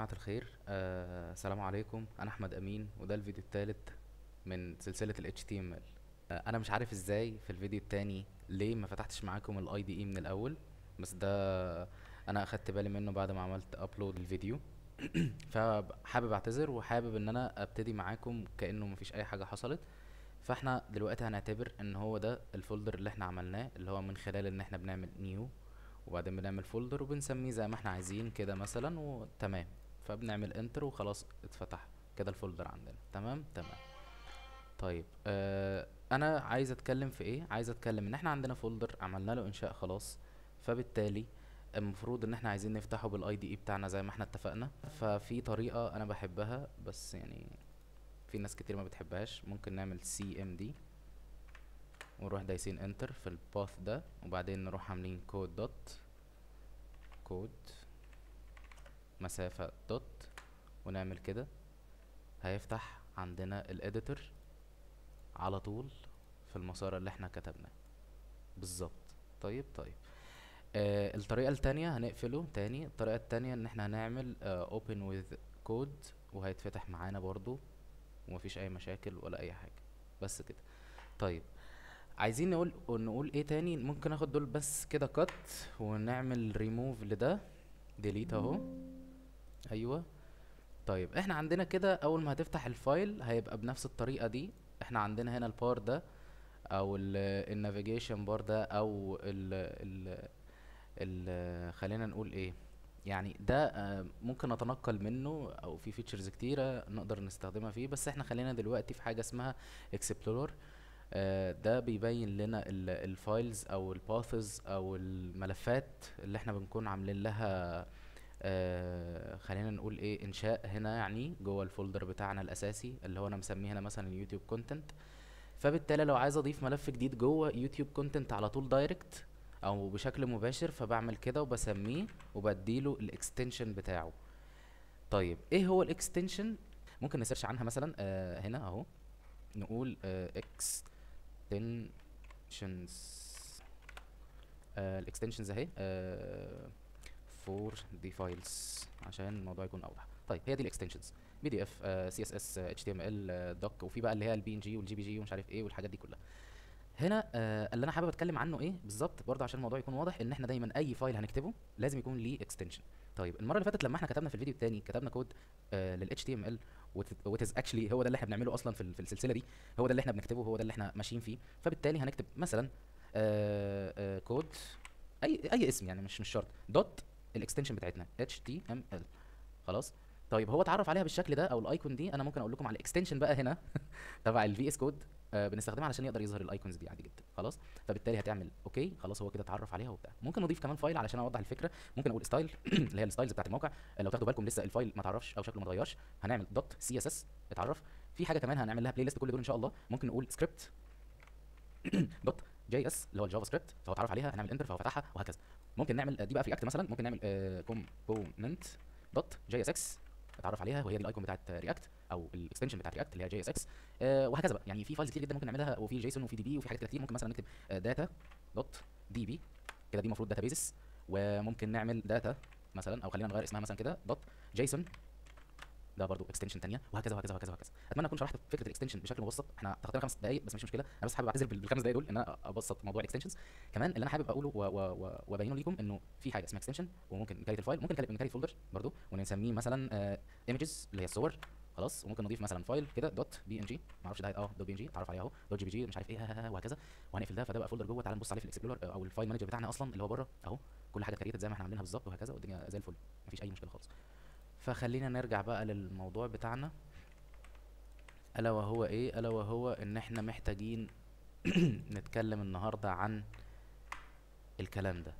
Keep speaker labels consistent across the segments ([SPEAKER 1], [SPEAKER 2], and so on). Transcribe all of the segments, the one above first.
[SPEAKER 1] جماعة الخير، السلام عليكم. أنا أحمد أمين، وده الفيديو الثالث من سلسلة ال HTML. أنا مش عارف إزاي في الفيديو التاني ليه ما فتحتش معاكم ال IDE من الأول، بس ده أنا أخدت بالي منه بعد ما عملت أبلود الفيديو. فحابب أعتذر، وحابب إن أنا أبتدي معاكم كأنه مفيش أي حاجة حصلت. فاحنا دلوقتي هنعتبر ان هو ده الفولدر اللي احنا عملناه، اللي هو من خلال ان احنا بنعمل نيو وبعدين بنعمل فولدر وبنسميه زي ما احنا عايزين كده مثلا، وتمام. فبنعمل انتر وخلاص اتفتح كده الفولدر عندنا. تمام تمام. طيب انا عايز اتكلم في ايه؟ عايز اتكلم ان احنا عندنا فولدر عملنا له انشاء خلاص، فبالتالي المفروض ان احنا عايزين نفتحه بالاي دي اي بتاعنا زي ما احنا اتفقنا. ففي طريقة انا بحبها، بس يعني في ناس كتير ما بتحبهاش. ممكن نعمل سي ام دي ونروح دايسين انتر في الباث ده، وبعدين نروح عاملين كود دوت كود مسافة دوت، ونعمل كده. هيفتح عندنا الاديتور على طول في المسار اللي احنا كتبناه بالظبط. طيب. الطريقة التانية هنقفله تاني. الطريقة التانية ان احنا هنعمل open with code، وهيتفتح معانا برضو ومفيش اي مشاكل ولا اي حاجة. بس كده. طيب، عايزين نقول ايه تاني؟ ممكن اخد دول بس كده كات، ونعمل ريموف لده، ديليت اهو. ايوه. طيب احنا عندنا كده اول ما هتفتح الفايل هيبقى بنفس الطريقة دي. احنا عندنا هنا البار ده، او النافيجيشن بار ده، او ال خلينا نقول ايه، يعني ده ممكن نتنقل منه، او في فيتشرز كتيرة نقدر نستخدمها فيه. بس احنا خلينا دلوقتي في حاجة اسمها اكسبلورر. ده بيبين لنا الفايلز او الباثز او الملفات اللي احنا بنكون عاملين لها خلينا نقول ايه، انشاء هنا، يعني جوه الفولدر بتاعنا الاساسي اللي هو انا مسميه هنا مثلا يوتيوب كونتنت. فبالتالي لو عايز اضيف ملف جديد جوه يوتيوب كونتنت على طول دايركت او بشكل مباشر، فبعمل كده وبسميه وبديله الاكستنشن بتاعه. طيب ايه هو الاكستنشن؟ ممكن نسيرش عنها مثلا هنا اهو، نقول extensions. الاكستنشنز اهي فور دي فايلز عشان الموضوع يكون اوضح. طيب هي دي الاكستنشنز: بي دي اف، سي اس اس، اتش تي ام ال، دوك، وفي بقى اللي هي البي ان جي والجي بي جي ومش عارف ايه والحاجات دي كلها. هنا اللي انا حابب اتكلم عنه ايه بالظبط برضه عشان الموضوع يكون واضح، ان احنا دايما اي فايل هنكتبه لازم يكون ليه اكستنشن. طيب المره اللي فاتت لما احنا كتبنا في الفيديو الثاني كتبنا كود لل HTML، وات اكشلي هو ده اللي احنا بنعمله اصلا في السلسله دي. هو ده اللي احنا بنكتبه، هو ده اللي احنا ماشيين فيه. فبالتالي هنكتب مثلا كود اي اسم، يعني مش شرط دوت الاكستنشن بتاعتنا HTML. خلاص. طيب هو اتعرف عليها بالشكل ده او الايكون دي. انا ممكن اقول لكم على الاكستنشن بقى هنا تبع الفي اس كود. بنستخدمها علشان يقدر يظهر الايكونز دي عادي جدا. خلاص. فبالتالي هتعمل اوكي، خلاص هو كده اتعرف عليها وبتاع. ممكن نضيف كمان فايل علشان اوضح الفكره. ممكن اقول ستايل اللي هي الستايلز بتاعت الموقع. لو تاخدوا بالكم لسه الفايل ما اتعرفش او شكله ما اتغيرش، هنعمل دوت سي اس اس اتعرف. في حاجه كمان هنعمل لها بلاي ليست كل دول ان شاء الله. ممكن نقول سكريبت دوت جي اس اللي هو الجافا سكريبت، فهو اتعرف عليها، هنعمل انتر فهو فتحها، وهكذا. ممكن نعمل دي بقى في رياكت مثلا. ممكن نعمل كومبوننت دوت جي اس اكس اتعرف عليها، وهي دي الايكون بتاعت رياكت او الاكستنشن بتاعت رياكت اللي هي جي اس اكس. وهكذا بقى. يعني في فايلز كتير جدا ممكن نعملها، وفي جيسون وفي دي بي وفي حاجات كتير. ممكن مثلا نكتب داتا دوت دي بي كده، دي المفروض داتا بيزس. وممكن نعمل داتا مثلا، او خلينا نغير اسمها مثلا كده دوت جيسون، ده برضو اكستنشن ثانيه، وهكذا وهكذا وهكذا وهكذا. اتمنى اكون شرحت فكره الاكستنشن بشكل مبسط. احنا تخطينا 5 دقائق بس مش مشكله، انا بس حابب اعتذر بالخمس دقائق دول ان انا ابسط موضوع الاكستنشنز. كمان اللي انا حابب اقوله وابينه لكم انه في حاجه اسمها اكستنشن، وممكن نكريت الفايل، ممكن نكريت فولدر برضو ونسميه مثلا ايمجز اللي هي الصور. خلاص. وممكن نضيف مثلا فايل كده دوت بي ان جي، ما اعرفش ده دوت بي ان جي اتعرف عليه اهو، دوت جي بي جي مش عارف ايه وهكذا. وهنقفل ده، فده بقى فولدر جوه. تعال نبص عليه في الاكسبلورر او الفايل مانجر بتاعنا اصلا اللي هو بره اهو. كل حاجه كريتد زي ما احنا عاملينها بالظبط وهكذا، والدنيا زي الفل، مفيش اي مشكله خالص. فخلينا نرجع بقى للموضوع بتاعنا، الا وهو ايه؟ الا وهو ان احنا محتاجين نتكلم النهارده عن الكلام ده.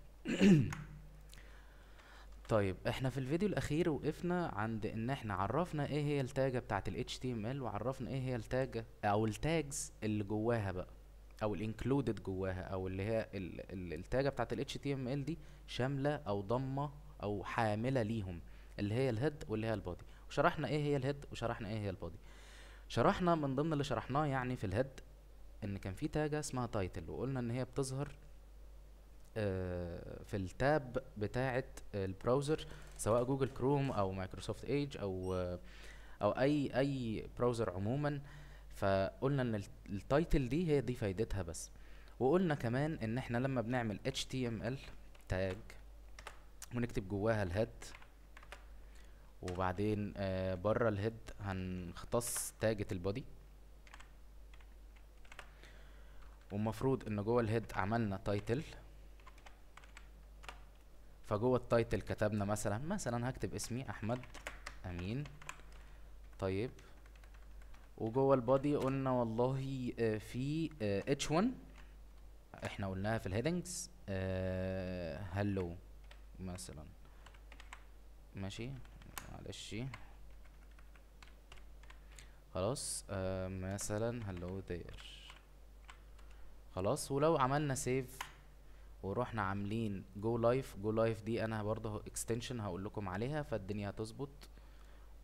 [SPEAKER 1] طيب احنا في الفيديو الاخير وقفنا عند ان احنا عرفنا ايه هي التاجة بتاعت ال HTML، وعرفنا ايه هي التاجة او التاجز اللي جواها بقى، او الانكلودد جواها، او اللي هي التاجة بتاعت ال HTML دي شاملة او ضمة او حاملة ليهم، اللي هي الهيد واللي هي البادي. وشرحنا ايه هي الهيد وشرحنا ايه هي البادي. شرحنا من ضمن اللي شرحناه يعني في الهيد ان كان في تاجة اسمها تايتل، وقلنا ان هي بتظهر في التاب بتاعه البراوزر، سواء جوجل كروم او مايكروسوفت ايدج او اي براوزر عموما. فقلنا ان التايتل دي هي دي فايدتها بس. وقلنا كمان ان احنا لما بنعمل HTML تاج ونكتب جواها الهيد، وبعدين بره الهيد هنختص تاجة البودي، والمفروض ان جوه الهيد عملنا تايتل، فجوه التايتل كتبنا مثلا هكتب اسمي احمد امين. طيب وجوه البودي قلنا والله في H1 احنا قلناها في الهيدنجز هلو مثلا، ماشي معلش خلاص، مثلا هلو there. خلاص، ولو عملنا سيف ورحنا عاملين جو لايف دي انا برضه اكستنشن هقول لكم عليها، فالدنيا هتظبط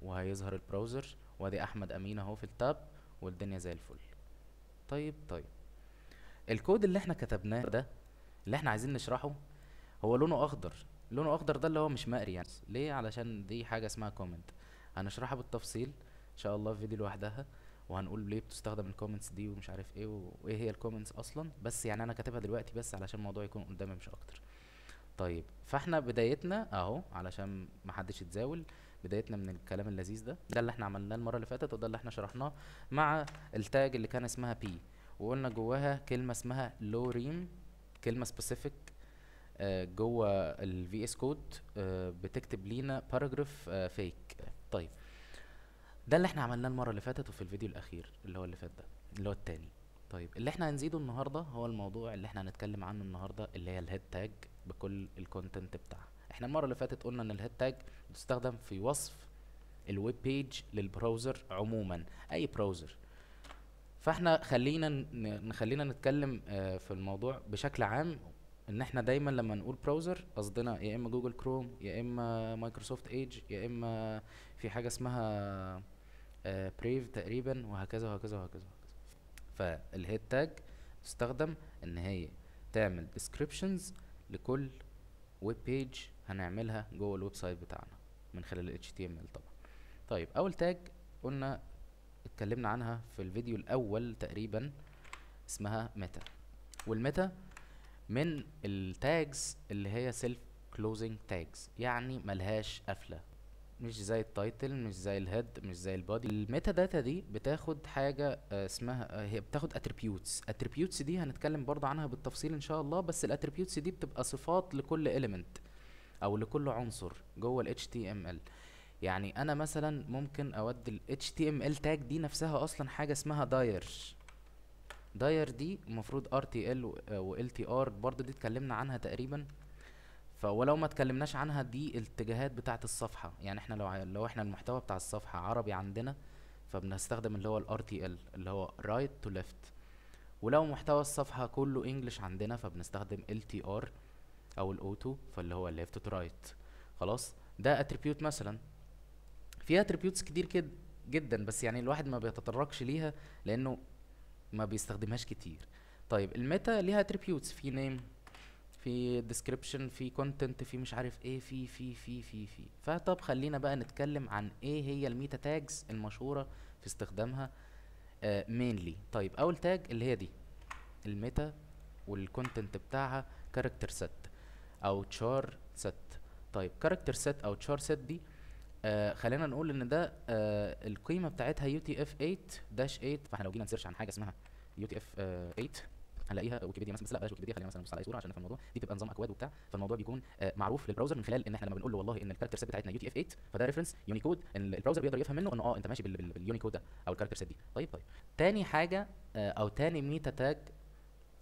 [SPEAKER 1] وهيظهر البراوزر، وادي احمد امين اهو في التاب والدنيا زي الفل. طيب الكود اللي احنا كتبناه ده اللي احنا عايزين نشرحه هو لونه اخضر. لونه اخضر ده اللي هو مش مقري يعني، ليه؟ علشان دي حاجه اسمها كومنت، هنشرحها بالتفصيل ان شاء الله في فيديو لوحدها، وهنقول ليه بتستخدم الكومنتس دي ومش عارف ايه وايه هي الكومنتس اصلا. بس يعني انا كاتبها دلوقتي بس علشان الموضوع يكون قدامي مش اكتر. طيب فاحنا بدايتنا اهو علشان محدش يتزاول، بدايتنا من الكلام اللذيذ ده اللي احنا عملناه المره اللي فاتت، وده اللي احنا شرحناه مع التاج اللي كان اسمها بي، وقلنا جواها كلمه اسمها لوريم، كلمه سبيسيفيك جوه الفي اس كود بتكتب لينا باراجراف فيك. طيب ده اللي احنا عملناه المره اللي فاتت، وفي الفيديو الاخير اللي هو اللي فات ده اللي هو التاني. طيب اللي احنا هنزيده النهارده هو الموضوع اللي احنا هنتكلم عنه النهارده، اللي هي الهيد تاج بكل الكونتنت بتاعها. احنا المره اللي فاتت قلنا ان الهيد تاج بتستخدم في وصف الويب بيج للبراوزر عموما، اي براوزر. فاحنا خلينا نتكلم في الموضوع بشكل عام، ان احنا دايما لما نقول براوزر قصدنا يا اما جوجل كروم، يا اما مايكروسوفت ايدج، يا اما في حاجه اسمها بريف تقريبا، وهكذا وهكذا وهكذا. فالهيد تاج تستخدم ان هي تعمل descriptions لكل ويب بيج هنعملها جوه الويب سايت بتاعنا من خلال ال HTML طبعا. طيب اول تاج قلنا اتكلمنا عنها في الفيديو الاول تقريبا، اسمها ميتا. والميتا من التاجز اللي هي سيلف كلوزنج تاجز، يعني ملهاش قفله، مش زي التايتل، مش زي الهيد، مش زي البادي. الميتا داتا دي بتاخد حاجه اسمها هي بتاخد اتريبيوتس دي هنتكلم برضه عنها بالتفصيل ان شاء الله. بس الاتريبيوتس دي بتبقى صفات لكل element او لكل عنصر جوه ال HTML. يعني انا مثلا ممكن اودي ال HTML تاج دي نفسها اصلا حاجه اسمها داير دي المفروض RTL و LTR برضه دي اتكلمنا عنها تقريبا. فولو ما اتكلمناش عنها، دي الاتجاهات بتاعه الصفحه. يعني احنا لو احنا المحتوى بتاع الصفحه عربي عندنا، فبنستخدم اللي هو ال RTL اللي هو right to left. ولو محتوى الصفحه كله انجلش عندنا، فبنستخدم LTR او الاوتو فاللي هو left to right. خلاص، ده اتريبيوت مثلا. في اتريبيوتس كتير كده جدا، بس يعني الواحد ما بيتطرقش ليها لانه ما بيستخدمهاش كتير. طيب الميتا ليها اتريبيوتس، في نيم، في description، في content، في مش عارف ايه، في فطب خلينا بقى نتكلم عن ايه هي الميتا تاجز المشهورة في استخدامها mainly. طيب اول تاج اللي هي دي الميتا، والكونتنت بتاعها character set او char set. طيب character set او char set دي خلينا نقول ان ده القيمة بتاعتها UTF-8-8. فاحنا لو جينا نسيرش عن حاجة اسمها UTF-8 هنلاقيها ويكيبيديا مثلا، بس لا بلاش ويكيبيديا، خلينا مثلا نبص على اي صوره عشان نفهم الموضوع. دي بتبقى نظام اكواد وبتاع، فالموضوع بيكون معروف للبراوزر من خلال ان احنا لما بنقول له والله ان الكاركتر سيت بتاعتنا UTF-8، فده ريفرنس يونيكود ان البراوزر بيقدر يفهم منه انه انت ماشي باليونيكود ده او الكاركتر سيت دي. طيب تاني حاجه او تاني ميتا تاج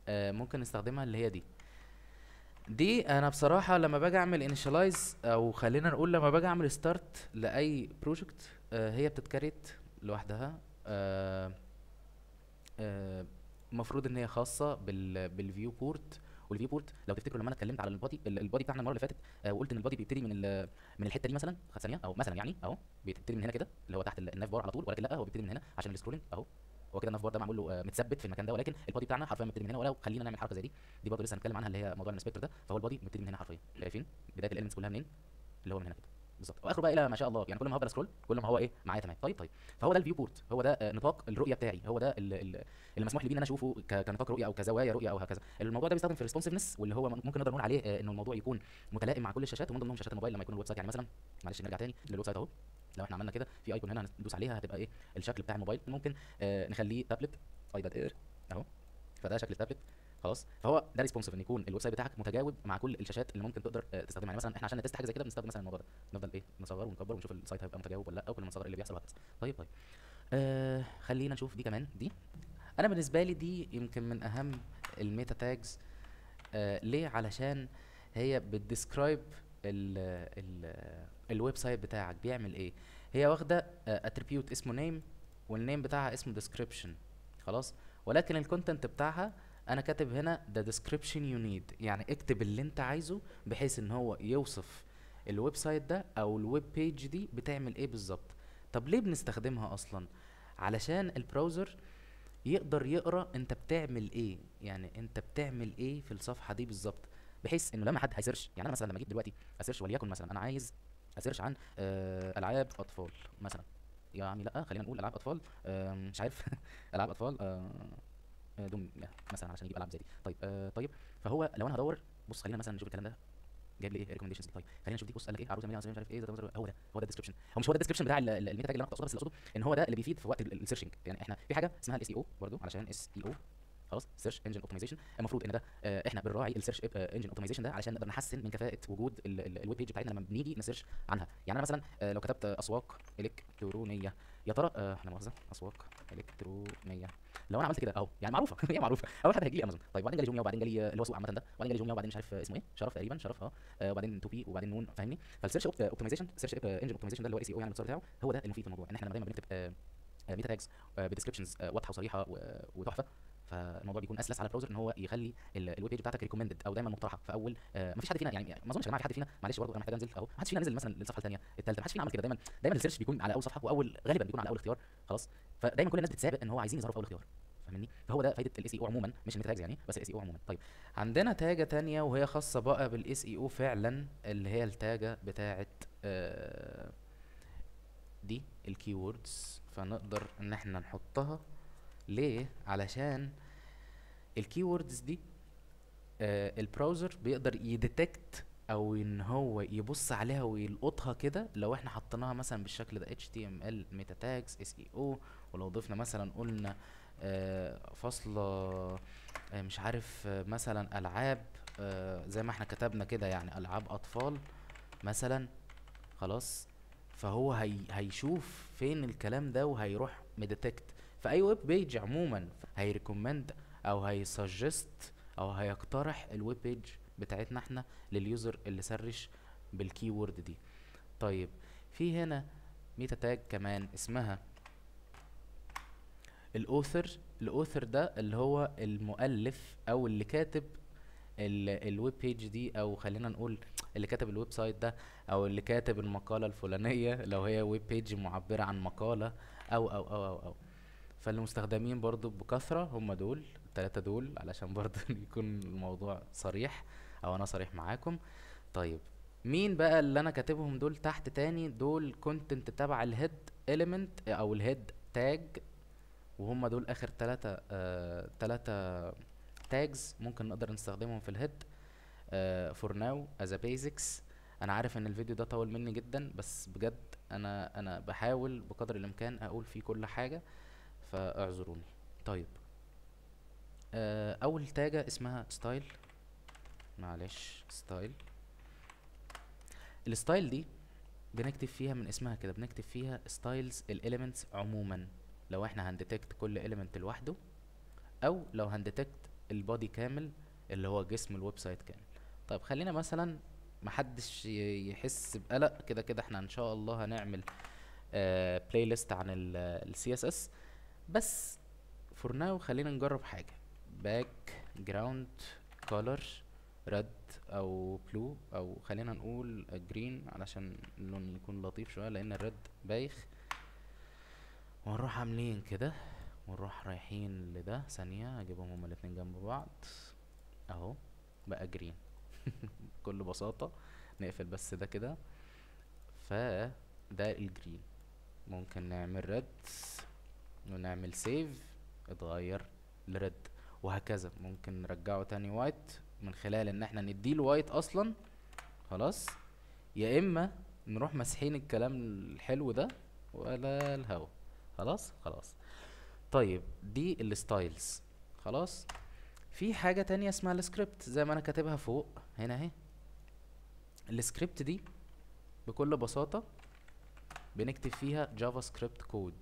[SPEAKER 1] ممكن نستخدمها اللي هي دي انا بصراحه لما باجي اعمل انيشالايز، او خلينا نقول لما باجي اعمل ستارت لاي بروجكت، هي بتتكريت لوحدها. المفروض ان هي خاصه بالفيو بورت. والفيو بورت لو تفتكروا لما انا اتكلمت على البادي بتاعنا المره اللي فاتت، وقلت ان البادي بيبتدي من الحته دي مثلا، ثانيه او مثلا يعني اهو بيبتدي من هنا كده اللي هو تحت الناف بار على طول، ولكن لا هو بيبتدي من هنا عشان السكرولنج اهو. هو كده الناف بار ده معمول له متثبت في المكان ده، ولكن البادي بتاعنا حرفيا مبتدي من هنا. ولو خلينا نعمل حركه زي دي برضه لسه هنتكلم عنها، اللي هي موضوع الانسبكتور ده. فهو البادي مبتدي من هنا حرفيا، شايفين بدايه الاليمنتس كلها منين؟ اللي هو من هنا كده بالظبط، واخره بقى الى ما شاء الله. يعني كل ما هفضل سكرول كل ما هو ايه معايا تمام. طيب فهو ده الفيو بورت، هو ده نطاق الرؤيه بتاعي، هو ده اللي مسموح لي بيه ان انا اشوفه كنطاق رؤيه او كزوايا رؤيه او هكذا. الموضوع ده بيستخدم في الريسبونسفنس، واللي هو ممكن نقدر نقول عليه انه الموضوع يكون متلائم مع كل الشاشات، ومن ضمنهم شاشات الموبايل لما يكون الويب سايت. يعني مثلا معلش نرجع تاني للويب سايت اهو، لو احنا عملنا كده في ايكون هنا هندوس عليها هتبقى ايه الشكل بتاع الموبايل. ممكن نخليه تابلت ايباد اير اهو، فده شكل التابلت خلاص. فهو ده ريسبونسيف ان يكون الويب سايت بتاعك متجاوب مع كل الشاشات اللي ممكن تقدر تستخدمها. يعني مثلا احنا عشان نتست حاجه زي كده بنستخدم مثلا الموضوع ده، نفضل ايه نصغر ونكبر ونشوف السايت هيبقى متجاوب ولا لا، او كل ما نصغر اللي بيحصل وهكذا. طيب خلينا نشوف دي كمان. دي انا بالنسبه لي دي يمكن من اهم الميتا تاجز. ليه؟ علشان هي بتديسكرايب ال ال الويب سايت بتاعك بيعمل ايه. هي واخده اتريبيوت اسمه نيم، والنيم بتاعها اسمه ديسكريبشن خلاص، ولكن الكونتنت بتاعها انا كاتب هنا the description you need. يعني اكتب اللي انت عايزه بحيث ان هو يوصف الويب سايت ده او الويب بيج دي بتعمل ايه بالظبط. طب ليه بنستخدمها اصلا؟ علشان البراوزر يقدر يقرا انت بتعمل ايه، يعني انت بتعمل ايه في الصفحه دي بالظبط، بحيث انه لما حد هيسيرش. يعني انا مثلا لما اجيب دلوقتي اسيرش، وليكن مثلا انا عايز اسيرش عن العاب اطفال مثلا، يعني لا خلينا نقول العاب اطفال مش عارف العاب اطفال دوم مثلا عشان يجيب العاب زي دي. طيب طيب فهو لو انا هدور، بص خلينا مثلا نشوف الكلام ده جايب لي ايه ريكومنديشنز. طيب خلينا نشوف دي. بص قال لك ايه عروسه مش عارف ايه هو ده الديسكربشن. هو مش هو ده الديسكربشن بتاع الميتا تاج اللي انا كنت اقصده، بس اللي اقصده ان هو ده اللي بيفيد في وقت السيرشنج. يعني احنا في حاجه اسمها الاس اي او برضه، علشان اس اي او خلاص سيرش انجن اوبتمايزيشن. المفروض ان ده احنا بنراعي السيرش انجن اوبتمايزيشن ده علشان نقدر نحسن من كفاءه وجود الويب بيج بتاعتنا لما بنيجي نسيرش عنها. يعني انا مثلا لو كتبت اسواق الكترونيه، يا ترى احنا مؤاخذه اسواق الكترونيه، لو انا عملت كده اهو يعني معروفه هي معروفه، اول حد هيجي لي امازون. طيب وبعدين جالي جوميا، وبعدين جالي اللي هو سوق عامه ده، وبعدين جالي جوميا، وبعدين مش عارف اسمه ايه شرف تقريبا، شرف وبعدين تو بي، وبعدين نون، فاهمني؟ فالسيرش اوبتمايزيشن، سيرش انجن اوبتمايزيشن ده اللي هو اي سي او يعني الاختصار بتاعه، هو ده المفيد في الموضوع. ان احنا لما دايما بنكتب ميتا تاجز بديسكربشنز واضحه وصريحه وتحفه، فالموضوع بيكون اسلس على البراوزر ان هو يخلي الويب بيج بتاعتك ريكومندد او دايما مقترحه في اول. مفيش حد فينا يعني ما اظنش يا جماعه في حد فينا، معلش برضه انا محتاج انزل اهو، ما حدش فينا نزل مثلا للصفحه الثانيه الثالثه، ما حدش فينا عمل كده. دايما السيرش بيكون على اول صفحه، واول غالبا بيكون على اول اختيار خلاص. فدايما كل الناس بتسابق ان هو عايزين يظهروا في اول اختيار، فاهمني؟ فهو ده فايده الاس اي او عموما، مش الميتا تاجز يعني، بس الاس اي او عموما. طيب عندنا تاجه تانية وهي خاصه بقى بالاس اي او فعلا، اللي هي التاجه بتاعه دي الكيوردز. فنقدر ان احنا نحطها ليه؟ علشان الكيوردز دي البراوزر بيقدر يديتكت او ان هو يبص عليها ويلقطها كده. لو احنا حطيناها مثلا بالشكل ده HTML ميتا تاجز SEO، ولو ضفنا مثلا قلنا فاصلة مش عارف مثلا العاب زي ما احنا كتبنا كده، يعني العاب اطفال مثلا خلاص، فهو هيشوف فين الكلام ده وهيروح ميديتكت في اي ويب بيج عموما، هيريكومند او هيسجست او هيقترح الويب بيج بتاعتنا احنا لليوزر اللي سرش بالكيورد دي. طيب في هنا ميتا تاج كمان اسمها الاوثر ده اللي هو المؤلف او اللي كاتب الويب بيج دي، او خلينا نقول اللي كاتب الويب سايت ده، او اللي كاتب المقالة الفلانية لو هي ويب بيج معبرة عن مقالة او فالمستخدمين برضو بكثرة هم دول التلاتة دول، علشان برضو يكون الموضوع صريح او انا صريح معاكم. طيب مين بقى اللي انا كاتبهم دول تحت تاني؟ دول كونتنت تبع الهيد اليمنت او الهيد تاج، وهم دول اخر تلاتة تاجز ممكن نقدر نستخدمهم في الهيد فور ناو از بيزكس. انا عارف ان الفيديو ده طول مني جدا، بس بجد انا بحاول بقدر الامكان اقول فيه كل حاجة، فاعذروني. طيب اول تاجة اسمها ستايل، معلش ستايل. الستايل دي بنكتب فيها من اسمها كده، بنكتب فيها ستايلز الاليمنتس عموما، لو احنا هنديتكت كل اليمنت لوحده، او لو هنديتكت البودي كامل اللي هو جسم الويب سايت كامل. طيب خلينا مثلا محدش يحس بقلق، كده كده احنا ان شاء الله هنعمل بلاي ليست عن السي اس اس، بس فور ناو خلينا نجرب حاجه. باك جراوند كولر ريد او بلو، او خلينا نقول جرين علشان اللون يكون لطيف شويه لان الريد بايخ. وهنروح عاملين كده ونروح رايحين لده. ثانية اجيبهم هما الاتنين جنب بعض اهو، بقى جرين. بكل بساطة نقفل بس ده كده، فده الجرين. ممكن نعمل ريد ونعمل سيف، اتغير لريد، وهكذا. ممكن نرجعه تاني وايت من خلال ان احنا نديله وايت اصلا، خلاص. يا اما نروح مسحين الكلام الحلو ده ولا الهوا. خلاص خلاص. طيب دي الستايلز، خلاص. في حاجة تانية اسمها السكريبت، زي ما انا كاتبها فوق هنا اهي. السكريبت دي بكل بساطة بنكتب فيها جافا سكريبت كود.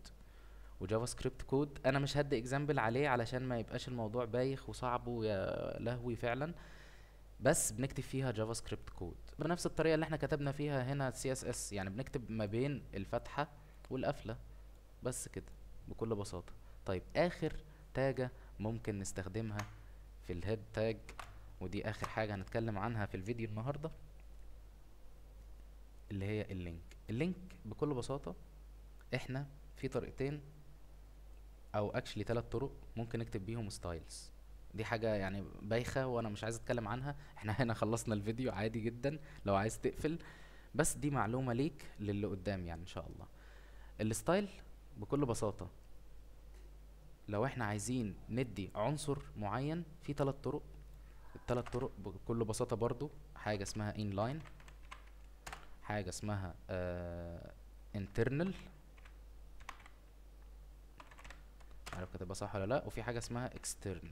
[SPEAKER 1] وجافا سكريبت كود انا مش هدي اكزامبل عليه علشان ما يبقاش الموضوع بايخ وصعب ويا لهوي فعلا، بس بنكتب فيها جافا سكريبت كود بنفس الطريقة اللي احنا كتبنا فيها هنا سي اس اس، يعني بنكتب ما بين الفتحة والقفلة بس كده بكل بساطة. طيب اخر تاجة ممكن نستخدمها في الهيد تاج، ودي اخر حاجة هنتكلم عنها في الفيديو النهاردة، اللي هي اللينك. اللينك بكل بساطة احنا في طريقتين او اكشلي 3 طرق ممكن نكتب بيهم ستايلز. دي حاجة يعني بايخة وانا مش عايز اتكلم عنها، احنا هنا خلصنا الفيديو عادي جدا لو عايز تقفل، بس دي معلومة ليك للي قدام يعني ان شاء الله. الستايل بكل بساطة لو احنا عايزين ندي عنصر معين في 3 طرق. ال3 طرق بكل بساطة برضو حاجة اسمها inline، حاجة اسمها internal، مش عارف كاتبها صح ولا لا، وفي حاجة اسمها external.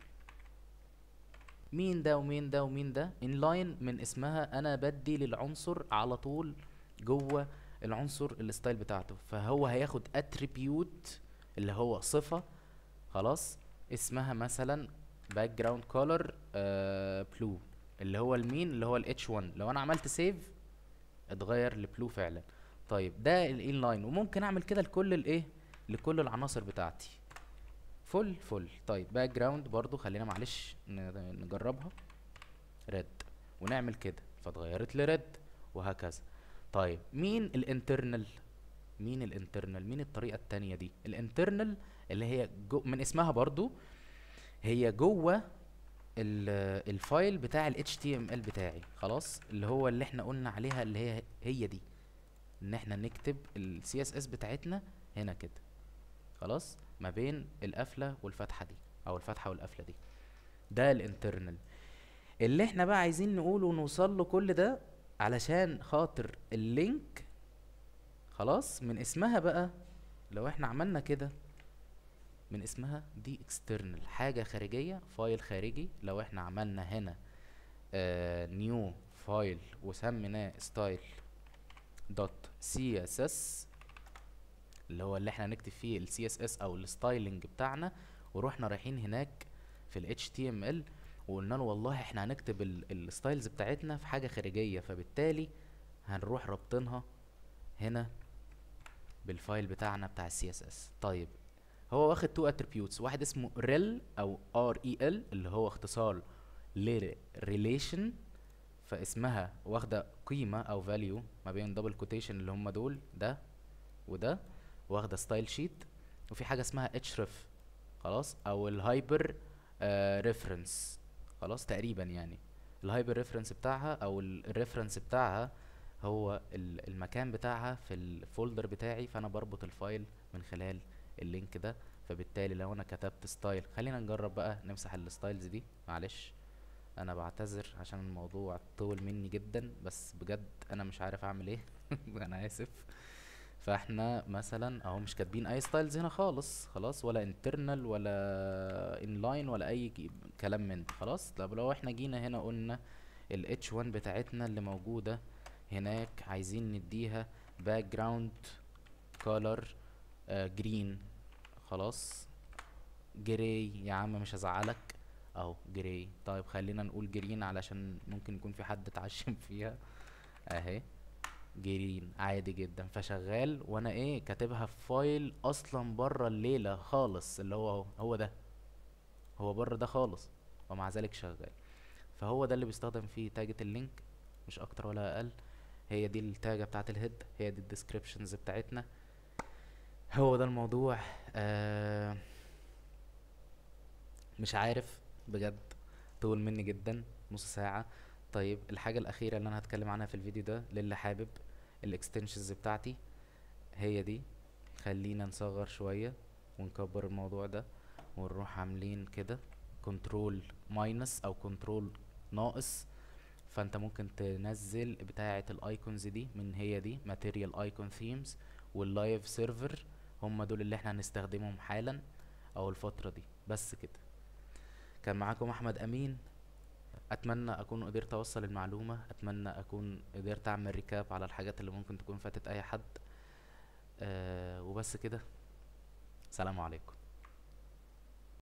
[SPEAKER 1] مين ده ومين ده ومين ده؟ inline من اسمها انا بدي للعنصر على طول جوه العنصر الستايل بتاعته، فهو هياخد attribute اللي هو صفة، خلاص، اسمها مثلا background color blue، اللي هو المين اللي هو ال H1. لو انا عملت سيف اتغير لبلو فعلا. طيب ده الانلاين، وممكن اعمل كده لكل الايه، لكل العناصر بتاعتي فل فل. طيب باك جراوند برضو خلينا معلش نجربها ريد، ونعمل كده فاتغيرت لريد، وهكذا. طيب مين الانترنال؟ مين الطريقة التانية دي؟ الانترنال اللي هي من اسمها برضو هي جوه الفايل بتاع ال HTML بتاعي، خلاص، اللي هو اللي احنا قلنا عليها اللي هي دي، ان احنا نكتب ال CSS بتاعتنا هنا كده، خلاص، ما بين القفلة والفتحة دي او الفتحة والقفلة دي. ده الانترنال اللي احنا بقى عايزين نقوله ونوصل له كل ده علشان خاطر اللينك. خلاص من اسمها بقى لو احنا عملنا كده من اسمها دي external، حاجة خارجية، فايل خارجي. لو احنا عملنا هنا نيو فايل وسميناه ستايل دوت سي اس اس، اللي هو اللي احنا نكتب فيه ال CSS او الستايلنج بتاعنا، ورحنا رايحين هناك في ال HTML وقلنا له والله احنا هنكتب الستايلز بتاعتنا في حاجة خارجية، فبالتالي هنروح رابطينها هنا بالفايل بتاعنا بتاع ال CSS. طيب هو واخد 2 attributes، واحد اسمه rel او rel اللي هو اختصار ل relation، فاسمها واخدة قيمة او value ما بين double quotation اللي هم دول ده وده، واخدة ستايل شيت. وفي حاجة اسمها href، خلاص، او الهايبر ريفرنس، خلاص تقريبا يعني. الهايبر ريفرنس بتاعها او الريفرنس بتاعها هو المكان بتاعها في الفولدر بتاعي، فانا بربط الفايل من خلال اللينك ده. فبالتالي لو انا كتبت ستايل، خلينا نجرب بقى نمسح الستايلز دي، معلش انا بعتذر عشان الموضوع طول مني جدا، بس بجد انا مش عارف اعمل ايه. انا اسف. فاحنا مثلا اهو مش كاتبين اي ستايلز هنا خالص، خلاص، ولا انترنال ولا انلاين ولا اي كلام من ده، خلاص. طب لو احنا جينا هنا قلنا ال H1 بتاعتنا اللي موجودة هناك عايزين نديها باك جراوند كولر جرين، خلاص، جراي يا عم مش هزعلك اهو جراي. طيب خلينا نقول جرين علشان ممكن يكون في حد اتعشم فيها اهي، جرين عادي جدا. فشغال وانا ايه كاتبها في فايل اصلا بره الليلة خالص، اللي هو ده، هو بره ده خالص، ومع ذلك شغال. فهو ده اللي بيستخدم فيه تاجة اللينك، مش اكتر ولا اقل. هي دي التاجة بتاعت الهيد، هي دي الديسكريبشنز بتاعتنا، هو ده الموضوع. مش عارف بجد، طول مني جدا، نص ساعة. طيب الحاجة الأخيرة اللي أنا هتكلم عنها في الفيديو ده للي حابب الاكستنشنز بتاعتي هي دي. خلينا نصغر شوية ونكبر الموضوع ده، ونروح عاملين كده كنترول ماينس او كنترول ناقص. فانت ممكن تنزل بتاعة الايكونز دي من هي دي ماتيريال ايكون ثيمز واللايف سيرفر، هم دول اللي احنا هنستخدمهم حالا او الفترة دي. بس كده. كان معاكم احمد امين. اتمنى اكون قدرت اوصل المعلومة، اتمنى اكون قدرت اعمل ريكاب على الحاجات اللي ممكن تكون فاتت اي حد. وبس كده. سلام عليكم.